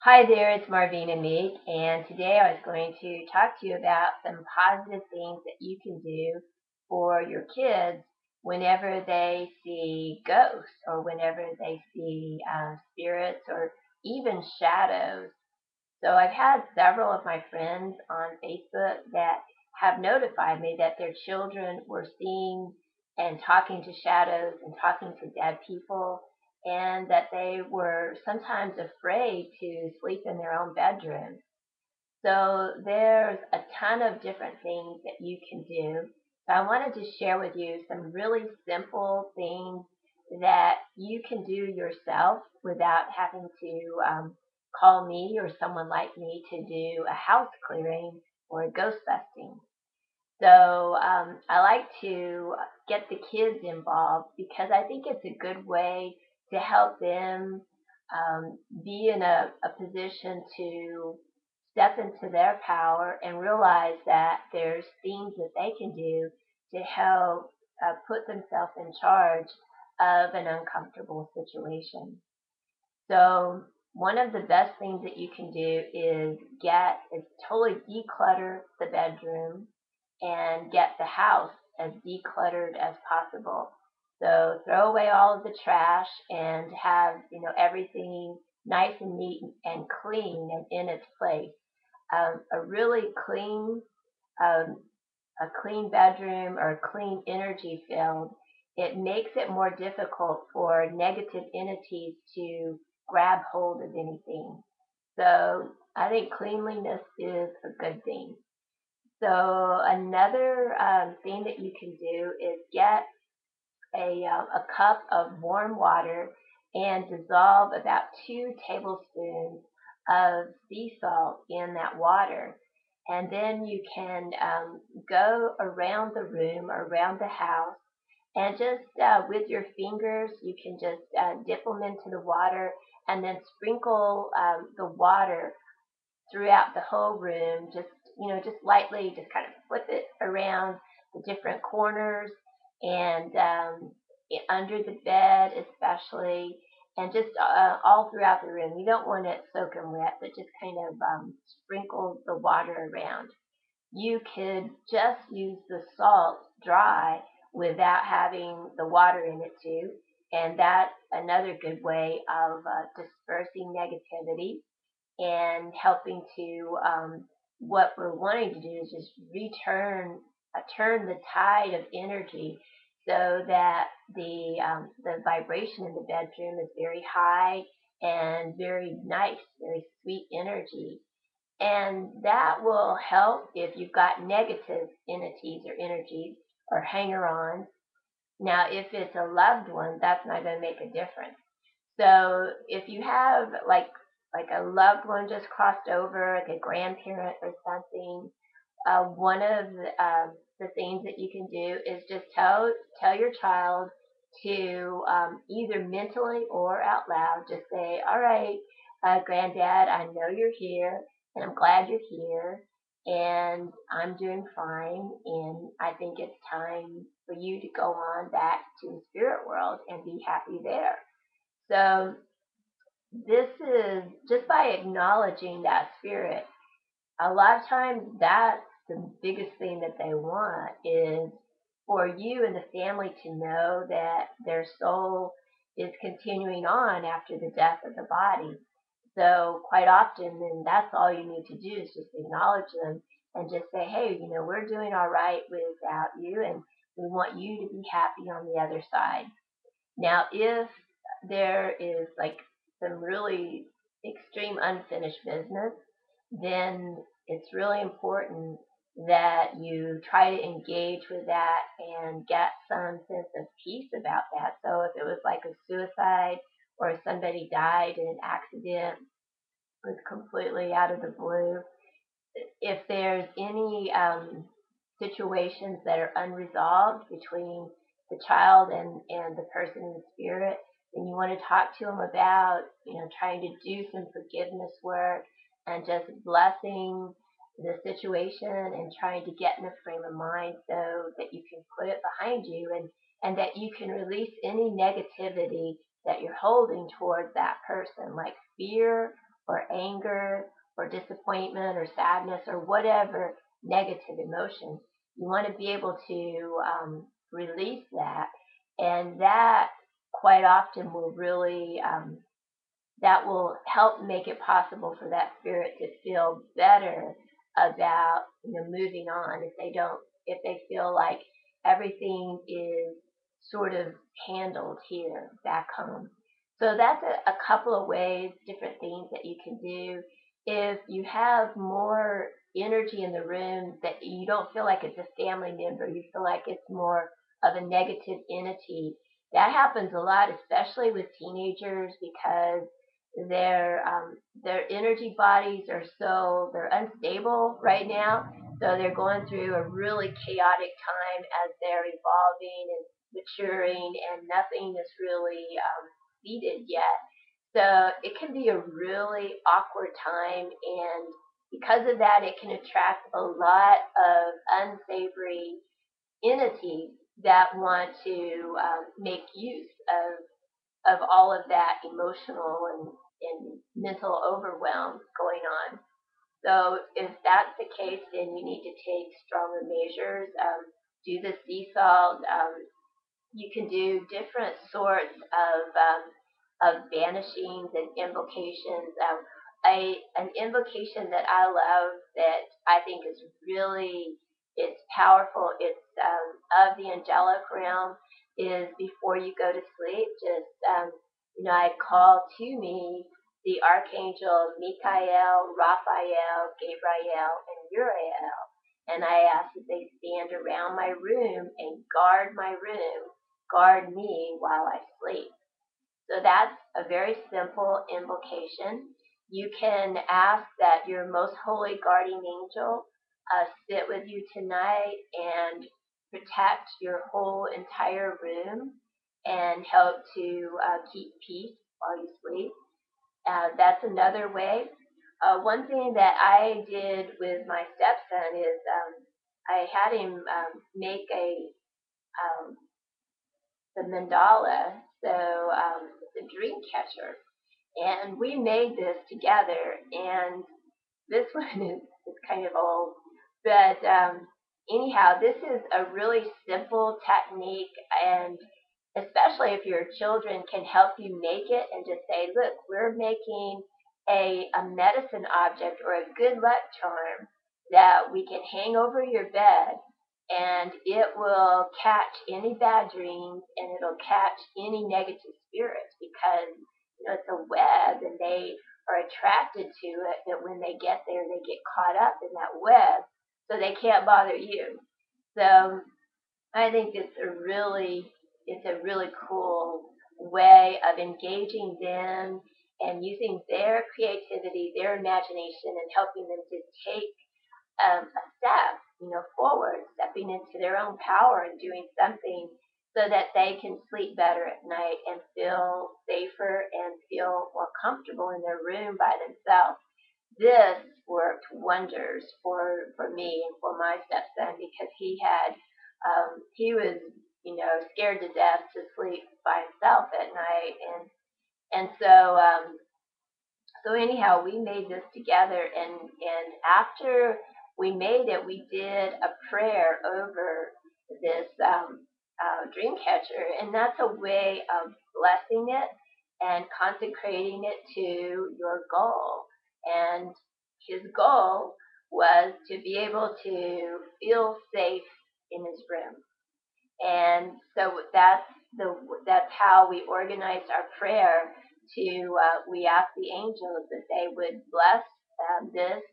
Hi there, it's MarVeena Meek, and today I was going to talk to you about some positive things that you can do for your kids whenever they see ghosts or whenever they see spirits or even shadows. So I've had several of my friends on Facebook that have notified me that their children were seeing and talking to shadows and talking to dead people, and that they were sometimes afraid to sleep in their own bedroom. So there's a ton of different things that you can do. So I wanted to share with you some really simple things that you can do yourself without having to call me or someone like me to do a house clearing or a ghost busting. So I like to get the kids involved because I think it's a good way to help them be in a position to step into their power and realize that there's things that they can do to help put themselves in charge of an uncomfortable situation. So one of the best things that you can do is totally declutter the bedroom and get the house as decluttered as possible. So throw away all of the trash and have everything nice and neat and clean and in its place. A really um, clean bedroom or a clean energy field, it makes it more difficult for negative entities to grab hold of anything. So I think cleanliness is a good thing. So another thing that you can do is get a cup of warm water and dissolve about 2 tablespoons of sea salt in that water. And then you can go around the room or around the house and just with your fingers, you can just dip them into the water and then sprinkle the water throughout the whole room, just lightly, just kind of flip it around the different corners and under the bed, especially, and just all throughout the room. You don't want it soaking wet, but just kind of sprinkle the water around. You could just use the salt dry without having the water in it too, and that's another good way of dispersing negativity and helping to what we're wanting to do is just turn the tide of energy so that the vibration in the bedroom is very high and very nice, very sweet energy. And that will help if you've got negative entities or energies or hanger-ons. Now, if it's a loved one, that's not going to make a difference. So if you have like a loved one just crossed over, like a grandparent or something, one of the things that you can do is just tell your child to either mentally or out loud just say, "All right, Granddad, I know you're here, and I'm glad you're here, and I'm doing fine, and I think it's time for you to go on back to the spirit world and be happy there." So this is just by acknowledging that spirit. A lot of times that's the biggest thing that they want is for you and the family to know that their soul is continuing on after the death of the body. So quite often, then that's all you need to do is just acknowledge them and just say, hey, we're doing all right without you, and we want you to be happy on the other side. Now, if there is like some really extreme unfinished business, then it's really important that you try to engage with that and get some sense of peace about that. So if it was like a suicide or if somebody died in an accident, was completely out of the blue, if there's any situations that are unresolved between the child and the person in the spirit, then you want to talk to them about, trying to do some forgiveness work and just blessing the situation and trying to get in a frame of mind so that you can put it behind you and that you can release any negativity that you're holding towards that person, like fear or anger or disappointment or sadness or whatever negative emotion. You want to be able to release that, and that quite often will really that will help make it possible for that spirit to feel better about moving on if they feel like everything is sort of handled here back home. So that's a couple of ways, different things that you can do. If you have more energy in the room that you don't feel like it's a family member, you feel like it's more of a negative entity. That happens a lot, especially with teenagers, because their energy bodies they're unstable right now, so they're going through a really chaotic time as they're evolving and maturing, and nothing is really seated yet. So it can be a really awkward time, and because of that, it can attract a lot of unsavory entities that want to make use of all of that emotional and mental overwhelm going on. So if that's the case, then you need to take stronger measures. Do the sea salt. You can do different sorts of banishings and invocations. An invocation that I love, that I think is really, it's powerful. It's of the angelic realm. Is before you go to sleep, just I call to me the archangel Michael, Raphael, Gabriel, and Uriel, and I ask that they stand around my room and guard me while I sleep. So that's a very simple invocation. You can ask that your most holy guardian angel sit with you tonight and protect your whole entire room and help to keep peace while you sleep. That's another way. One thing that I did with my stepson is I had him make um, the mandala, so the dream catcher, and we made this together. And this one is kind of old, but anyhow, this is a really simple technique, and especially if your children can help you make it and just say, look, we're making a medicine object or a good luck charm that we can hang over your bed, and it will catch any bad dreams and it'll catch any negative spirits, because it's a web and they are attracted to it, that when they get there, they get caught up in that web, so they can't bother you. So I think it's a really cool way of engaging them and using their creativity, their imagination, and helping them to take a step, forward, stepping into their own power and doing something so that they can sleep better at night and feel safer and feel more comfortable in their room by themselves. This worked wonders for me and for my stepson, because he was scared to death to sleep by himself at night, and so anyhow, we made this together, and after we made it, we did a prayer over this dream catcher, and that's a way of blessing it and consecrating it to your goal. And his goal was to be able to feel safe in his room. And so that's how we organized our prayer. We asked the angels that they would bless this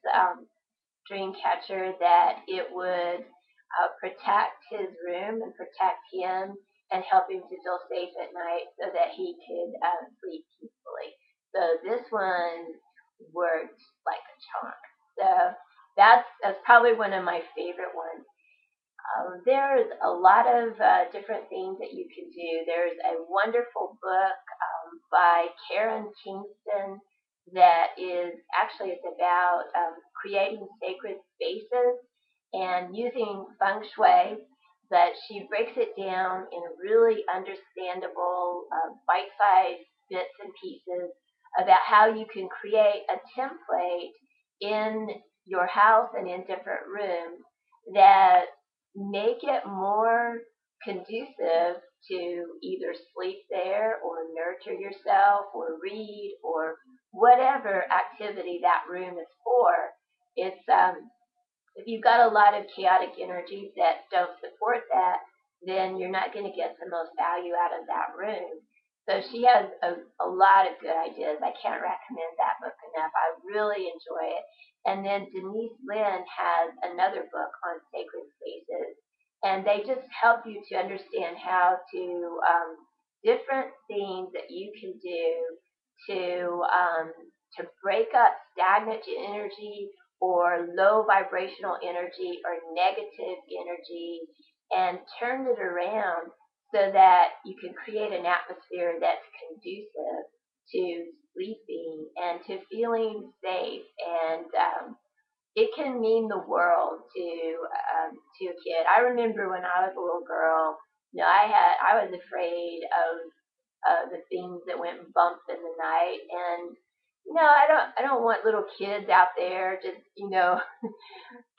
dream catcher, that it would protect his room and protect him and help him to feel safe at night so that he could sleep peacefully. So this one worked like a charm. So that's probably one of my favorite ones. There's a lot of different things that you can do. There's a wonderful book by Karen Kingston that is actually, it's about creating sacred spaces and using feng shui, but she breaks it down in really understandable, bite-sized bits and pieces about how you can create a template in your house and in different rooms that make it more conducive to either sleep there or nurture yourself or read or whatever activity that room is for. It's if you've got a lot of chaotic energies that don't support that, then you're not going to get the most value out of that room. So she has a lot of good ideas. I can't recommend that book enough. I really enjoy it. And then Denise Lynn has another book on sacred spaces, and they just help you to understand how to different things that you can do to break up stagnant energy or low vibrational energy or negative energy and turn it around so that you can create an atmosphere that's conducive to sleeping and to feeling safe. And it can mean the world to a kid. I remember when I was a little girl, I was afraid of the things that went bump in the night. And I don't want little kids out there just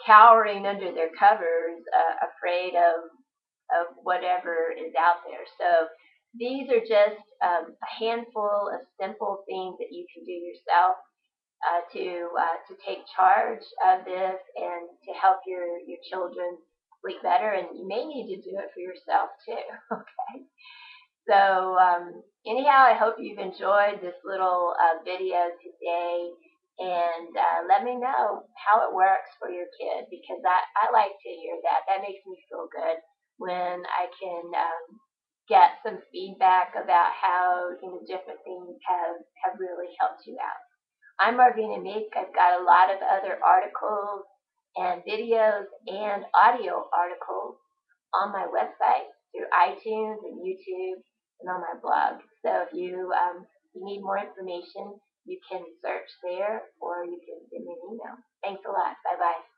cowering under their covers, afraid of whatever is out there. So these are just a handful of simple things that you can do yourself to take charge of this and to help your children sleep better. And you may need to do it for yourself too. Okay. So anyhow, I hope you've enjoyed this little video today, and let me know how it works for your kid, because I like to hear that. That makes me feel good when I can get some feedback about how different things have really helped you out. I'm MarVeena Meek. I've got a lot of other articles and videos and audio articles on my website through iTunes and YouTube and on my blog. So if you need more information, you can search there or you can send me an email. Thanks a lot. Bye bye.